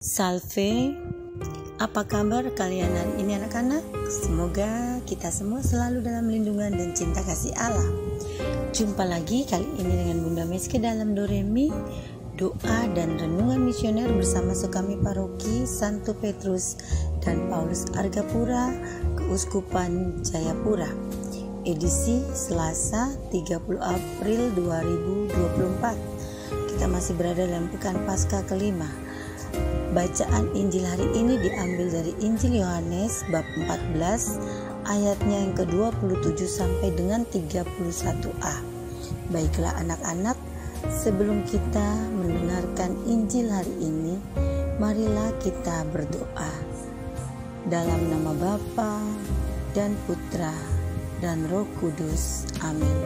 Salve, apa kabar kalian hari ini anak-anak? Semoga kita semua selalu dalam lindungan dan cinta kasih Allah. Jumpa lagi kali ini dengan Bunda Meske dalam Doremi, doa dan renungan misioner bersama Sukami Paroki Santo Petrus dan Paulus Argapura, Keuskupan Jayapura. Edisi Selasa 30 April 2024. Kita masih berada dalam pekan Paskah kelima. Bacaan Injil hari ini diambil dari Injil Yohanes bab 14 ayatnya yang ke-27 sampai dengan 31a. Baiklah anak-anak, sebelum kita mendengarkan Injil hari ini, marilah kita berdoa. Dalam nama Bapa dan Putra dan Roh Kudus. Amin.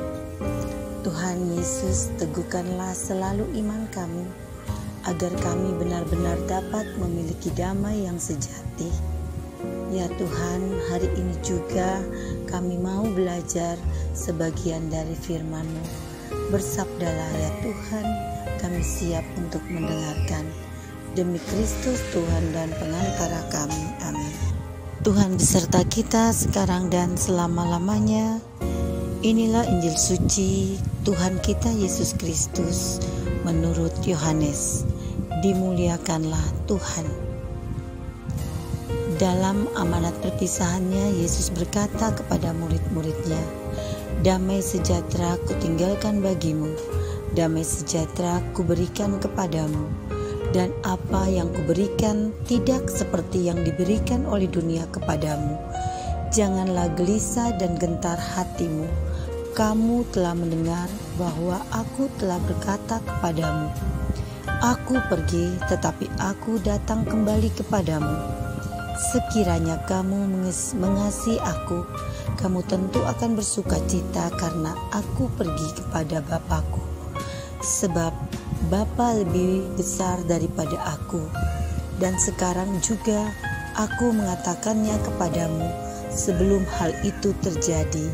Tuhan Yesus, teguhkanlah selalu iman kami, agar kami benar-benar dapat memiliki damai yang sejati. Ya Tuhan, hari ini juga kami mau belajar sebagian dari firman-Mu. Bersabdalah ya Tuhan, kami siap untuk mendengarkan. Demi Kristus Tuhan dan pengantara kami. Amin. Tuhan beserta kita sekarang dan selama-lamanya. Inilah Injil suci Tuhan kita Yesus Kristus menurut Yohanes. Dimuliakanlah Tuhan. Dalam amanat perpisahannya, Yesus berkata kepada murid-muridnya, "Damai sejahtera kutinggalkan bagimu, damai sejahtera kuberikan kepadamu, dan apa yang kuberikan tidak seperti yang diberikan oleh dunia kepadamu. Janganlah gelisah dan gentar hatimu. Kamu telah mendengar bahwa aku telah berkata kepadamu, Aku pergi, tetapi aku datang kembali kepadamu. Sekiranya kamu mengasihi aku, kamu tentu akan bersuka cita karena aku pergi kepada Bapa-Ku. Sebab Bapa lebih besar daripada aku, dan sekarang juga aku mengatakannya kepadamu sebelum hal itu terjadi,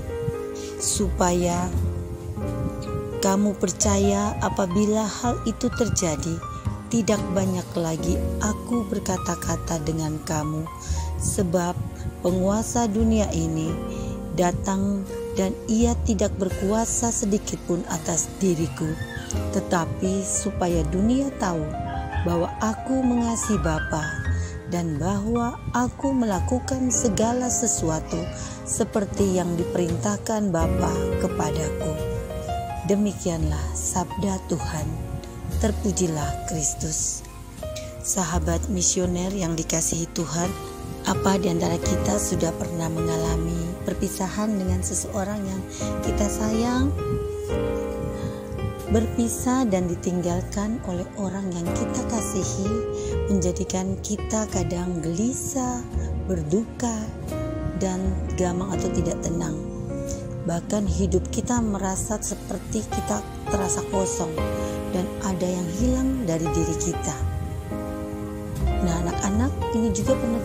supaya kamu percaya apabila hal itu terjadi. Tidak banyak lagi aku berkata-kata dengan kamu, sebab penguasa dunia ini datang dan ia tidak berkuasa sedikit pun atas diriku, tetapi supaya dunia tahu bahwa aku mengasihi Bapa dan bahwa aku melakukan segala sesuatu seperti yang diperintahkan Bapa kepadaku. Demikianlah sabda Tuhan. Terpujilah Kristus. Sahabat misioner yang dikasihi Tuhan, apa di antara kita sudah pernah mengalami perpisahan dengan seseorang yang kita sayang? Berpisah dan ditinggalkan oleh orang yang kita kasihi menjadikan kita kadang gelisah, berduka, dan gamang atau tidak tenang. Bahkan hidup kita merasa seperti kita terasa kosong dan ada yang hilang dari diri kita. Nah anak-anak, ini juga pernah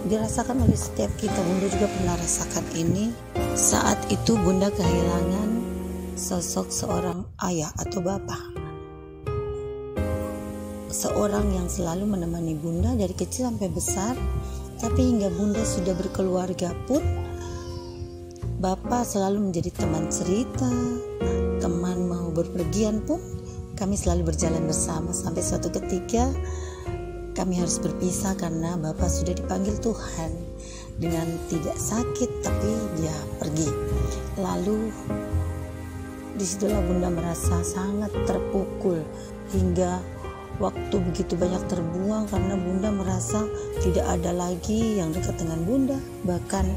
dirasakan oleh setiap kita. Bunda juga pernah rasakan ini. Saat itu Bunda kehilangan sosok seorang ayah atau bapak. Seorang yang selalu menemani Bunda dari kecil sampai besar. Tapi hingga Bunda sudah berkeluarga pun, Bapak selalu menjadi teman cerita, teman mau berpergian pun kami selalu berjalan bersama. Sampai suatu ketika kami harus berpisah karena Bapak sudah dipanggil Tuhan dengan tidak sakit, tapi dia pergi. Lalu disitulah Bunda merasa sangat terpukul, hingga waktu begitu banyak terbuang karena Bunda merasa tidak ada lagi yang dekat dengan Bunda. Bahkan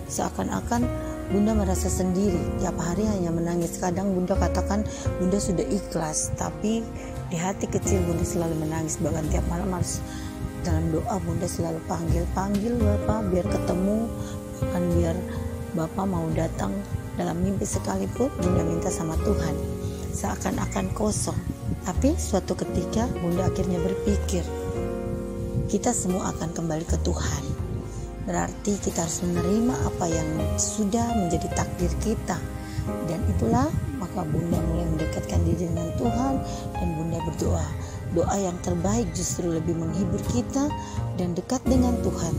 seakan-akan Bunda merasa sendiri, tiap hari hanya menangis. Kadang Bunda katakan Bunda sudah ikhlas, tapi di hati kecil Bunda selalu menangis. Bahkan tiap malam harus dalam doa Bunda selalu panggil Bapak biar ketemu, bahkan biar Bapak mau datang dalam mimpi sekalipun Bunda minta sama Tuhan. Seakan-akan kosong. Tapi suatu ketika Bunda akhirnya berpikir, kita semua akan kembali ke Tuhan. Berarti kita harus menerima apa yang sudah menjadi takdir kita. Dan itulah maka Bunda mulai mendekatkan diri dengan Tuhan dan Bunda berdoa, doa yang terbaik justru lebih menghibur kita dan dekat dengan Tuhan,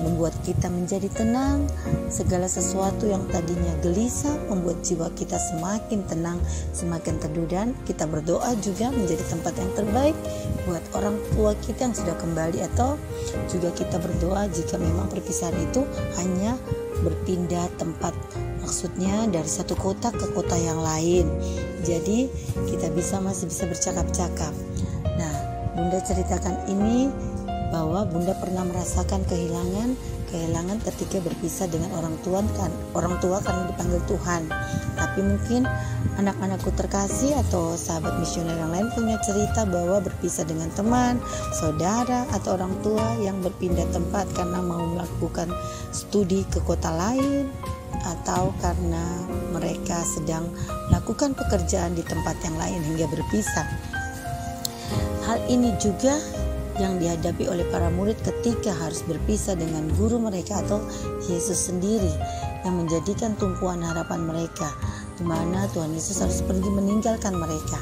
membuat kita menjadi tenang. Segala sesuatu yang tadinya gelisah membuat jiwa kita semakin tenang, semakin teduh, dan kita berdoa juga menjadi tempat yang terbaik buat orang tua kita yang sudah kembali, atau juga kita berdoa jika memang perpisahan itu hanya berpindah tempat, maksudnya dari satu kota ke kota yang lain. Jadi kita masih bisa bercakap-cakap. Nah, Bunda ceritakan ini bahwa Bunda pernah merasakan kehilangan ketika berpisah dengan orang tua karena dipanggil Tuhan. Tapi mungkin anak-anakku terkasih atau sahabat misioner yang lain punya cerita bahwa berpisah dengan teman, saudara, atau orang tua yang berpindah tempat karena mau melakukan studi ke kota lain, atau karena mereka sedang melakukan pekerjaan di tempat yang lain hingga berpisah. Hal ini juga yang dihadapi oleh para murid ketika harus berpisah dengan guru mereka atau Yesus sendiri, yang menjadikan tumpuan harapan mereka, di mana Tuhan Yesus harus pergi meninggalkan mereka.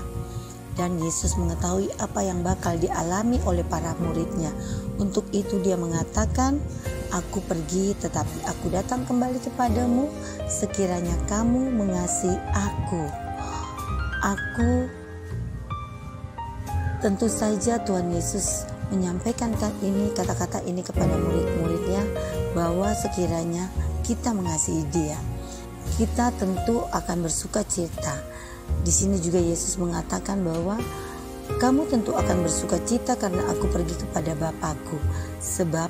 Dan Yesus mengetahui apa yang bakal dialami oleh para muridnya. Untuk itu dia mengatakan, "Aku pergi, tetapi aku datang kembali kepadamu sekiranya kamu mengasihi aku." Tentu saja Tuhan Yesus menyampaikan kata-kata ini kepada murid-muridnya, bahwa sekiranya kita mengasihi Dia, kita tentu akan bersuka cita. Di sini juga Yesus mengatakan bahwa kamu tentu akan bersuka cita karena aku pergi kepada Bapa-Ku, sebab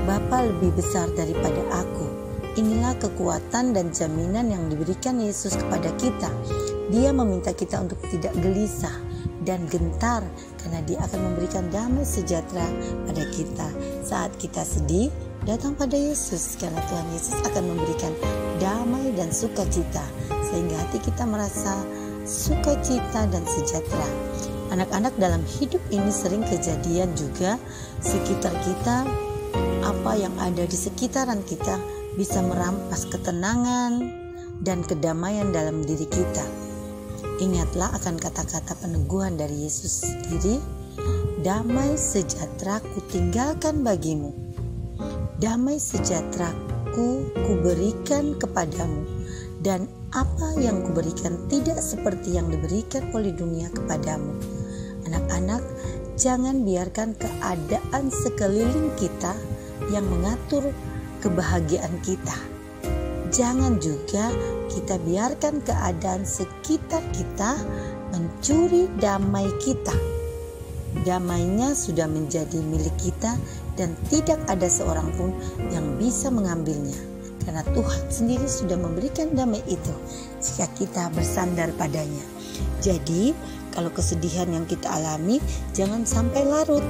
Bapa lebih besar daripada aku. Inilah kekuatan dan jaminan yang diberikan Yesus kepada kita. Dia meminta kita untuk tidak gelisah dan gentar, karena Dia akan memberikan damai sejahtera pada kita. Saat kita sedih, datang pada Yesus, karena Tuhan Yesus akan memberikan damai dan sukacita, sehingga hati kita merasa sukacita dan sejahtera. Anak-anak, dalam hidup ini sering kejadian juga sekitar kita, apa yang ada di sekitaran kita bisa merampas ketenangan dan kedamaian dalam diri kita. Ingatlah akan kata-kata peneguhan dari Yesus sendiri, "Damai sejahtera kutinggalkan bagimu, damai sejahtera kuberikan kepadamu, dan apa yang kuberikan tidak seperti yang diberikan oleh dunia kepadamu." Anak-anak, jangan biarkan keadaan sekeliling kita yang mengatur kebahagiaan kita. Jangan juga kita biarkan keadaan sekitar kita mencuri damai kita. Damainya sudah menjadi milik kita dan tidak ada seorang pun yang bisa mengambilnya, karena Tuhan sendiri sudah memberikan damai itu jika kita bersandar padanya. Jadi kalau kesedihan yang kita alami, jangan sampai larut.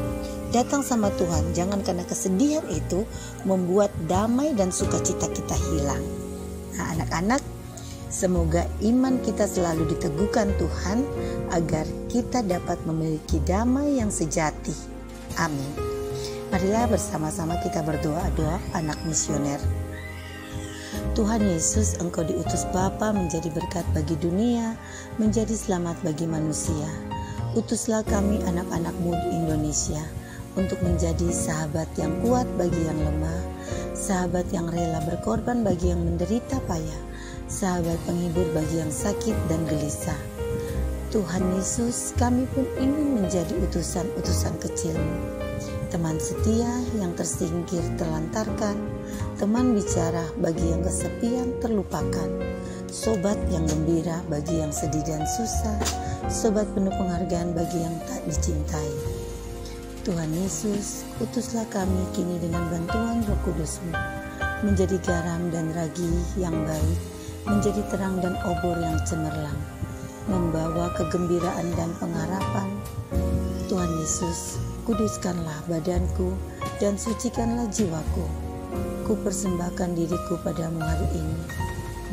Datang sama Tuhan, jangan karena kesedihan itu membuat damai dan sukacita kita hilang. Nah, anak-anak, semoga iman kita selalu diteguhkan Tuhan agar kita dapat memiliki damai yang sejati. Amin. Marilah bersama-sama kita berdoa anak misioner. Tuhan Yesus, Engkau diutus Bapa menjadi berkat bagi dunia, menjadi selamat bagi manusia. Utuslah kami anak-anak-Mu di Indonesia untuk menjadi sahabat yang kuat bagi yang lemah, sahabat yang rela berkorban bagi yang menderita payah, sahabat penghibur bagi yang sakit dan gelisah. Tuhan Yesus, kami pun ingin menjadi utusan-utusan kecil-Mu, teman setia yang tersingkir terlantarkan, teman bicara bagi yang kesepian terlupakan, sobat yang gembira bagi yang sedih dan susah, sobat penuh penghargaan bagi yang tak dicintai. Tuhan Yesus, utuslah kami kini dengan bantuan Roh Kudus-Mu, menjadi garam dan ragi yang baik, menjadi terang dan obor yang cemerlang, membawa kegembiraan dan pengharapan. Tuhan Yesus, kuduskanlah badanku dan sucikanlah jiwaku. Ku persembahkan diriku padamu hari ini.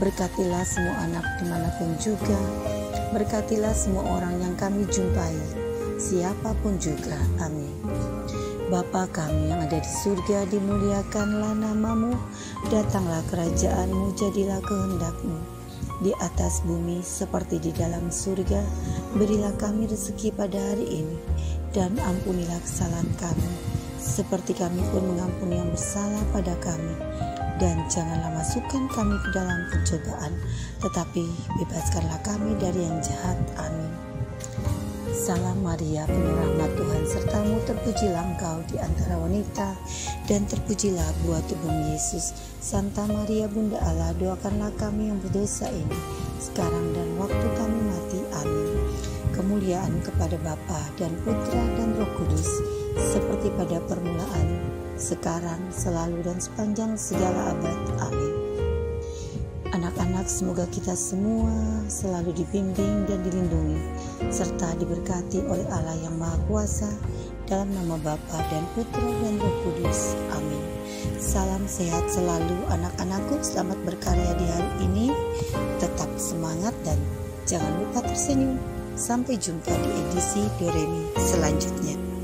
Berkatilah semua anak dimanapun juga. Berkatilah semua orang yang kami jumpai, siapapun juga. Amin. Bapa kami yang ada di surga, dimuliakanlah nama-Mu. Datanglah kerajaan-Mu, jadilah kehendak-Mu di atas bumi seperti di dalam surga. Berilah kami rezeki pada hari ini, dan ampunilah kesalahan kami, seperti kami pun mengampuni yang bersalah pada kami. Dan janganlah masukkan kami ke dalam pencobaan, tetapi bebaskanlah kami dari yang jahat. Amin. Salam Maria, penuh rahmat Tuhan sertamu, terpujilah engkau di antara wanita, dan terpujilah buah tubuhmu Yesus. Santa Maria Bunda Allah, doakanlah kami yang berdosa ini, sekarang dan waktu kami mati. Amin. Kemuliaan kepada Bapa dan Putra dan Roh Kudus, seperti pada permulaan, sekarang, selalu, dan sepanjang segala abad. Amin. Anak-anak, semoga kita semua selalu dibimbing dan dilindungi, serta diberkati oleh Allah yang Maha Kuasa, dalam nama Bapa dan Putra dan Roh Kudus. Amin. Salam sehat selalu anak-anakku, selamat berkarya di hari ini, tetap semangat dan jangan lupa tersenyum. Sampai jumpa di edisi Doremi selanjutnya.